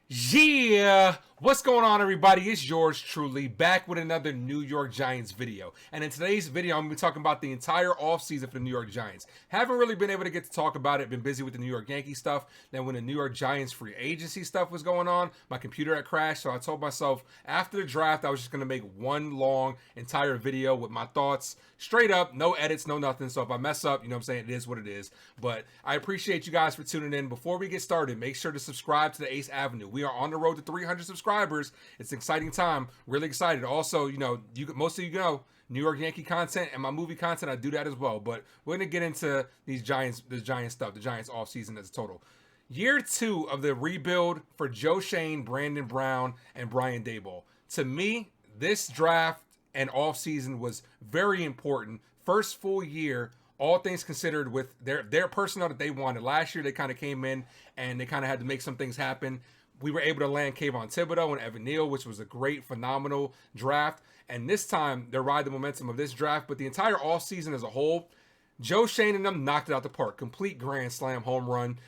Yeah, what's going on, everybody? It's yours truly back with another New York Giants video. And in today's video, I'm going to be talking about the entire offseason for the New York Giants. Haven't really been able to get to talk about it. Been busy with the New York Yankees stuff. Then when the New York Giants free agency stuff was going on, my computer had crashed. So I told myself after the draft, I was just going to make one long entire video with my thoughts straight up, no edits, no nothing. So if I mess up, you know what I'm saying, it is what it is. But I appreciate you guys for tuning in. Before we get started, make sure to subscribe to the Ace Avenue. We are on the road to 300 subscribers. It's an exciting time. Really excited. Also, most of you know New York Yankee content and my movie content. I do that as well. But we're gonna get into this Giants stuff, the Giants offseason as a total. Year 2 of the rebuild for Joe Schoen, Brandon Brown, and Brian Daboll. To me, this draft and offseason was very important. First full year, all things considered, with their personnel that they wanted. Last year, they kind of came in and they kind of had to make some things happen. We were able to land Kayvon Thibodeau and Evan Neal, which was a great, phenomenal draft. And this time, they ride the momentum of this draft. But the entire offseason as a whole, Joe Schoen and them knocked it out the park. Complete grand slam home run.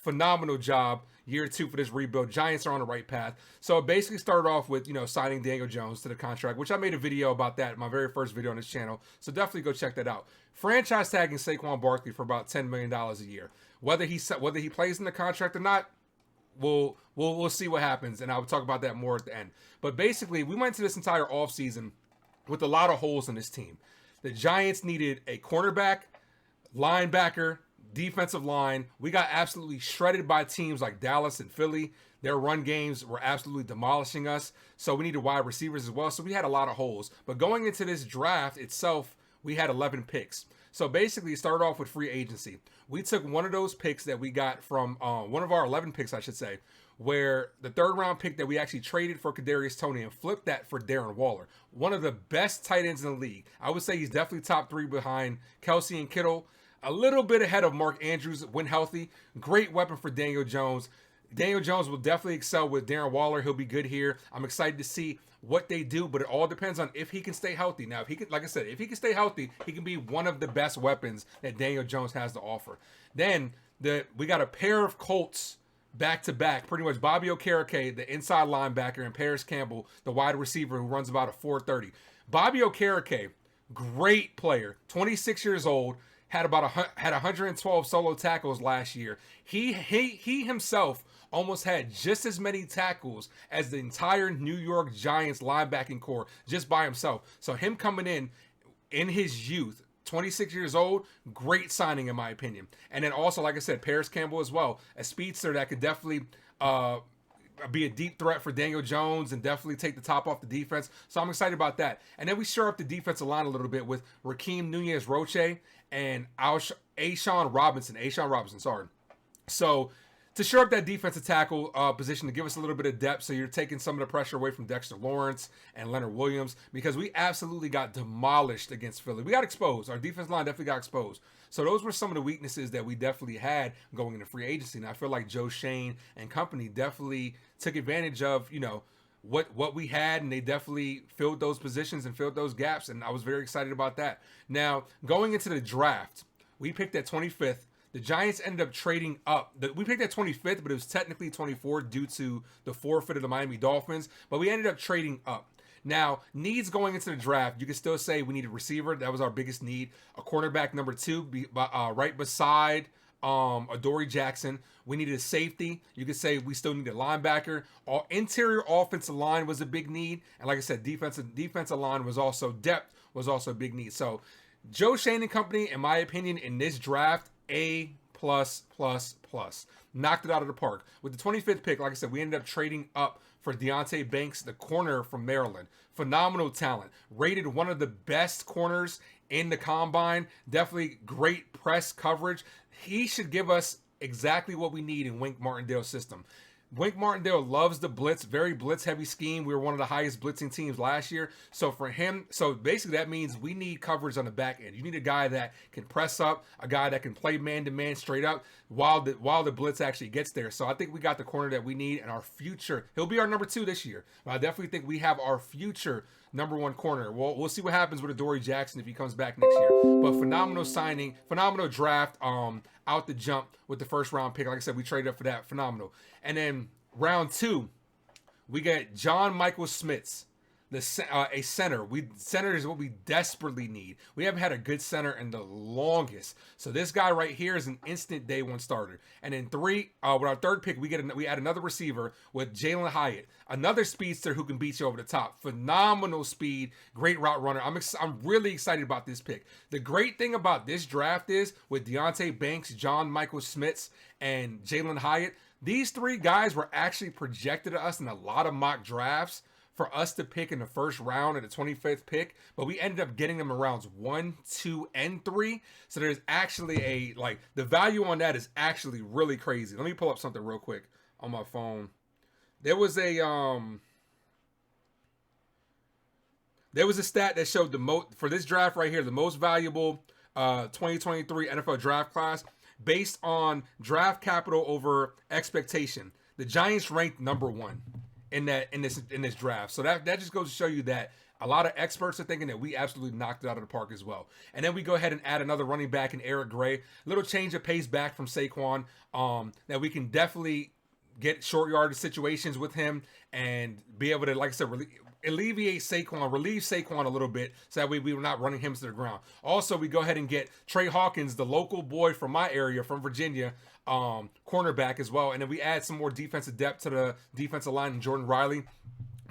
Phenomenal job. Year 2 for this rebuild. Giants are on the right path. So it basically started off with, signing Daniel Jones to the contract, which I made a video about that, my very first video on this channel. So definitely go check that out. Franchise tagging Saquon Barkley for about $10 million a year. Whether he plays in the contract or not, we'll see what happens, and I'll talk about that more at the end. But basically, we went to this entire offseason with a lot of holes in this team. The Giants needed a cornerback, linebacker, defensive line. We got absolutely shredded by teams like Dallas and Philly. Their run games were absolutely demolishing us. So we needed wide receivers as well. So we had a lot of holes. But going into this draft itself, we had 11 picks. So basically, it started off with free agency. We took one of those picks that we got from one of our 11 picks, I should say, where the third round pick that we actually traded for Kadarius Toney and flipped that for Darren Waller, one of the best tight ends in the league. I would say he's definitely top 3 behind Kelsey and Kittle, a little bit ahead of Mark Andrews when healthy. Great weapon for Daniel Jones. Daniel Jones will definitely excel with Darren Waller. He'll be good here. I'm excited to see what they do, but it all depends on if he can stay healthy. Now, if he can, like I said, if he can stay healthy, he can be one of the best weapons that Daniel Jones has to offer. Then we got a pair of Colts back to back, pretty much Bobby Okereke, the inside linebacker, and Paris Campbell, the wide receiver who runs about a 4.30. Bobby Okereke, great player, 26 years old, had 112 solo tackles last year. He himself almost had just as many tackles as the entire New York Giants linebacking core just by himself. So him coming in his youth, 26 years old, great signing in my opinion. And then also, like I said, Paris Campbell as well, a speedster that could definitely be a deep threat for Daniel Jones and definitely take the top off the defense. So I'm excited about that. And then we shore up the defensive line a little bit with Raheem Nunez-Roche and A'Shawn Robinson, sorry. So to shore up that defensive tackle position, to give us a little bit of depth, so you're taking some of the pressure away from Dexter Lawrence and Leonard Williams, because we absolutely got demolished against Philly. We got exposed. Our defense line definitely got exposed. So those were some of the weaknesses that we definitely had going into free agency. And I feel like Joe Schoen and company definitely took advantage of, what we had, and they definitely filled those positions and filled those gaps, and I was very excited about that. Now, going into the draft, we picked at 25th. The Giants ended up trading up. We picked at 25th, but it was technically 24th due to the forfeit of the Miami Dolphins. But we ended up trading up. Now, needs going into the draft, you can still say we need a receiver. That was our biggest need. A cornerback number 2, right beside Adoree Jackson. We needed a safety. You could say we still need a linebacker. Interior offensive line was a big need. And like I said, defensive line was also depth was also a big need. So Joe Schoen and company, in my opinion, in this draft, A+++. Knocked it out of the park. With the 25th pick, like I said, we ended up trading up for Deonte Banks, the corner from Maryland. Phenomenal talent. Rated one of the best corners in the combine. Definitely great press coverage. He should give us exactly what we need in Wink Martindale's system. Wink Martindale loves the blitz, very blitz-heavy scheme. We were one of the highest blitzing teams last year. So for him, basically that means we need coverage on the back end. You need a guy that can press up, a guy that can play man-to-man straight up while the blitz actually gets there. So I think we got the corner that we need, and our future. He'll be our number 2 this year. But I definitely think we have our future number 1 corner. Well, we'll see what happens with Adoree Jackson if he comes back next year. But phenomenal signing, phenomenal draft out the jump with the first round pick. Like I said, we traded up for that. Phenomenal. And then round 2, we get John Michael Smits, a center. Center is what we desperately need. We haven't had a good center in the longest. So this guy right here is an instant day 1 starter. And in 3, with our 3rd pick, we add another receiver with Jalen Hyatt, another speedster who can beat you over the top. Phenomenal speed, great route runner. I'm really excited about this pick. The great thing about this draft is with Deonte Banks, John Michael Smits, and Jalen Hyatt, these 3 guys were actually projected to us in a lot of mock drafts for us to pick in the 1st round at the 25th pick, but we ended up getting them in rounds 1, 2, and 3. So there's actually the value on that is actually really crazy. Let me pull up something real quick on my phone. There was a stat that showed the most for this draft right here, the most valuable 2023 NFL draft class based on draft capital over expectation. The Giants ranked number 1 in this draft. So that just goes to show you that a lot of experts are thinking that we absolutely knocked it out of the park as well. And then we go ahead and add another running back in Eric Gray. Little change of pace back from Saquon that we can definitely get short yardage situations with him and be able to, like I said, relieve Saquon a little bit so that way we were not running him to the ground. Also, we go ahead and get Trey Hawkins, the local boy from my area, from Virginia, cornerback as well. And then we add some more defensive depth to the defensive line in Jordan Riley.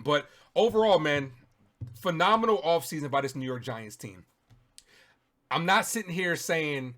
But overall, man, phenomenal offseason by this New York Giants team. I'm not sitting here saying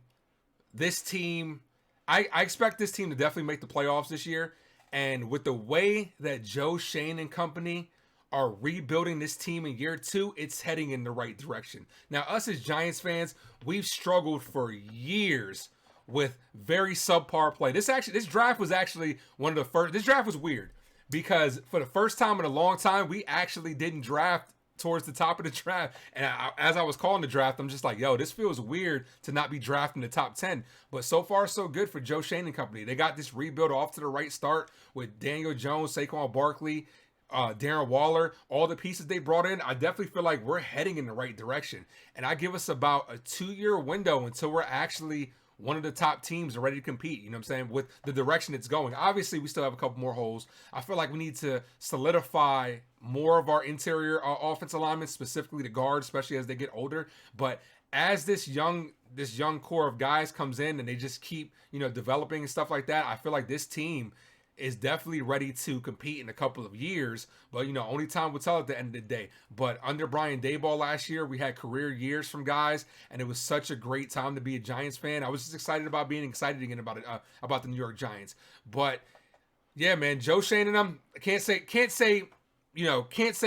this team, I expect this team to definitely make the playoffs this year. And with the way that Joe Schoen and company are rebuilding this team in year 2, it's heading in the right direction. Now, us as Giants fans, we've struggled for years with very subpar play. This draft was actually one of the first. This draft was weird because for the first time in a long time, we actually didn't draft towards the top of the draft. And as I was calling the draft, I'm just like, yo, this feels weird to not be drafting the top 10. But so far, so good for Joe Schoen and company. They got this rebuild off to the right start with Daniel Jones, Saquon Barkley, Darren Waller, all the pieces they brought in. I definitely feel like we're heading in the right direction. And I give us about a 2-year window until we're actually one of the top teams are ready to compete, you know what I'm saying, with the direction it's going. Obviously, we still have a couple more holes. I feel like we need to solidify more of our interior offensive alignment, specifically the guards, especially as they get older. But as this young core of guys comes in and they just keep, developing and stuff like that, I feel like this team is definitely ready to compete in a couple of years, but only time will tell at the end of the day. But under Brian Daboll last year, we had career years from guys, and it was such a great time to be a Giants fan. I was just excited about being excited again about it, about the New York Giants. But yeah, man, Joe Schoen and them, can't say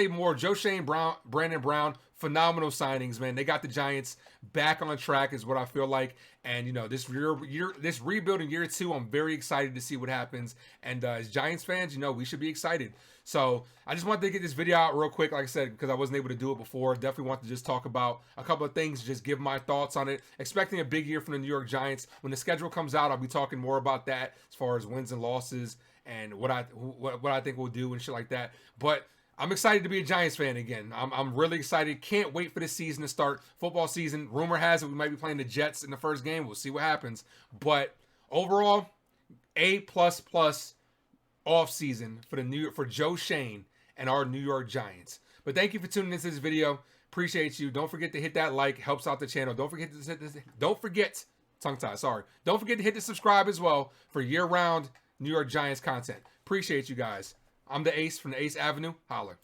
more. Joe Schoen, Brandon Brown, phenomenal signings, man. They got the Giants back on track is what I feel like. And, this rebuild in year 2, I'm very excited to see what happens. And as Giants fans, we should be excited. So I just wanted to get this video out real quick, like I said, because I wasn't able to do it before. Definitely want to just talk about a couple of things, just give my thoughts on it. Expecting a big year from the New York Giants. When the schedule comes out, I'll be talking more about that as far as wins and losses and what I think we'll do and shit like that. But I'm excited to be a Giants fan again. I'm really excited. Can't wait for this season to start. Football season. Rumor has it we might be playing the Jets in the first game. We'll see what happens. But overall, A++ off season for Joe Schoen and our New York Giants. But thank you for tuning into this video. Appreciate you. Don't forget to hit that like. Helps out the channel. Don't forget to hit the subscribe as well for year-round New York Giants content. Appreciate you guys. I'm the Ace from the Ace Avenue. Holler.